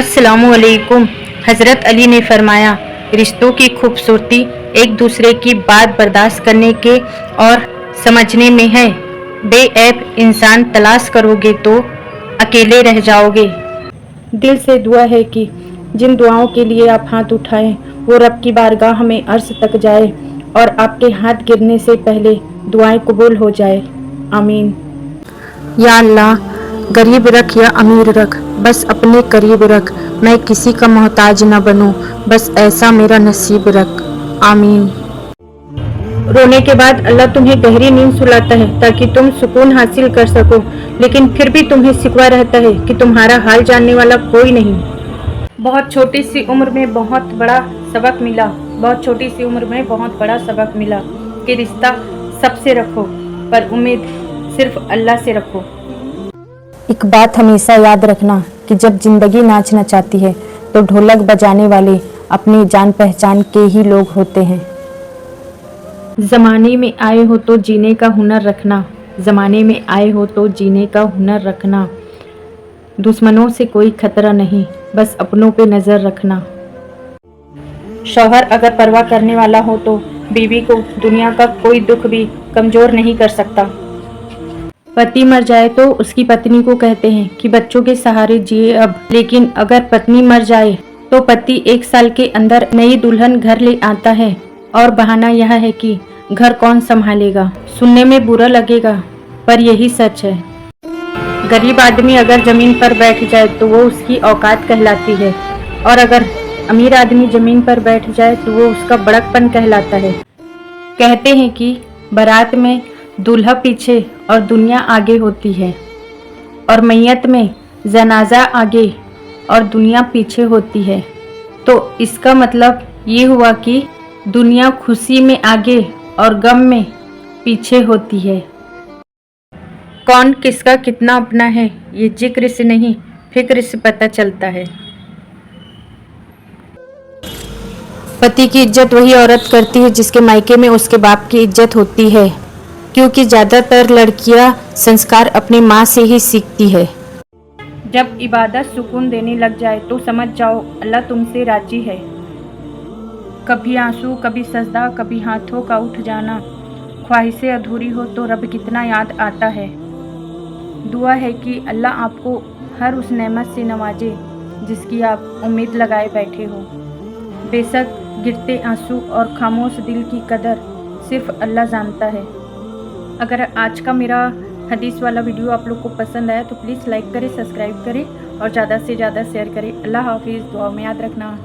अस्सलामुअलैकुम। हज़रत अली ने फरमाया, रिश्तों की खूबसूरती एक दूसरे की बात बर्दाश्त करने के और समझने में है। बेऐब इंसान तलाश करोगे तो अकेले रह जाओगे। दिल से दुआ है कि जिन दुआओं के लिए आप हाथ उठाएं वो रब की बारगाह में अर्श तक जाए और आपके हाथ गिरने से पहले दुआएं कबूल हो जाए। आमीन। या अल्लाह, गरीब रख या अमीर रख, बस अपने करीब रख। मैं किसी का मोहताज न बनूं, बस ऐसा मेरा नसीब रख। आमीन। रोने के बाद अल्लाह तुम्हें गहरी नींद सुलाता है ताकि तुम सुकून हासिल कर सको, लेकिन फिर भी तुम्हें शिकवा रहता है कि तुम्हारा हाल जानने वाला कोई नहीं। बहुत छोटी सी उम्र में बहुत बड़ा सबक मिला। बहुत छोटी सी उम्र में बहुत बड़ा सबक मिला कि रिश्ता सबसे रखो, पर उम्मीद सिर्फ अल्लाह से रखो। एक बात हमेशा याद रखना कि जब जिंदगी नाचना चाहती है तो ढोलक बजाने वाले अपनी जान पहचान के ही लोग होते हैं। जमाने में आए हो तो जीने का हुनर रखना, जमाने में आए हो तो जीने का हुनर रखना। दुश्मनों से कोई खतरा नहीं, बस अपनों पे नजर रखना। शौहर अगर परवाह करने वाला हो तो बीवी को दुनिया का कोई दुख भी कमजोर नहीं कर सकता। पति मर जाए तो उसकी पत्नी को कहते हैं कि बच्चों के सहारे जिए अब, लेकिन अगर पत्नी मर जाए तो पति 1 साल के अंदर नई दुल्हन घर ले आता है और बहाना यह है कि घर कौन संभालेगा। सुनने में बुरा लगेगा पर यही सच है। गरीब आदमी अगर जमीन पर बैठ जाए तो वो उसकी औकात कहलाती है, और अगर अमीर आदमी जमीन पर बैठ जाए तो वो उसका बड़कपन कहलाता है। कहते हैं कि बारात में दूल्हा पीछे और दुनिया आगे होती है, और मैयत में जनाजा आगे और दुनिया पीछे होती है। तो इसका मतलब ये हुआ कि दुनिया खुशी में आगे और गम में पीछे होती है। कौन किसका कितना अपना है ये जिक्र से नहीं, फिक्र से पता चलता है। पति की इज्जत वही औरत करती है जिसके मायके में उसके बाप की इज्जत होती है, क्योंकि ज़्यादातर लड़कियां संस्कार अपनी माँ से ही सीखती है। जब इबादत सुकून देने लग जाए तो समझ जाओ अल्लाह तुमसे राजी है। कभी आंसू, कभी सजदा, कभी हाथों का उठ जाना, ख्वाहिशें अधूरी हो तो रब कितना याद आता है। दुआ है कि अल्लाह आपको हर उस नेमत से नवाजे जिसकी आप उम्मीद लगाए बैठे हो। बेशक गिरते आंसू और खामोश दिल की कदर सिर्फ अल्लाह जानता है। अगर आज का मेरा हदीस वाला वीडियो आप लोग को पसंद आया तो प्लीज़ लाइक करें, सब्सक्राइब करें और ज़्यादा से ज़्यादा शेयर करें। अल्लाह हाफिज़। दुआ में याद रखना।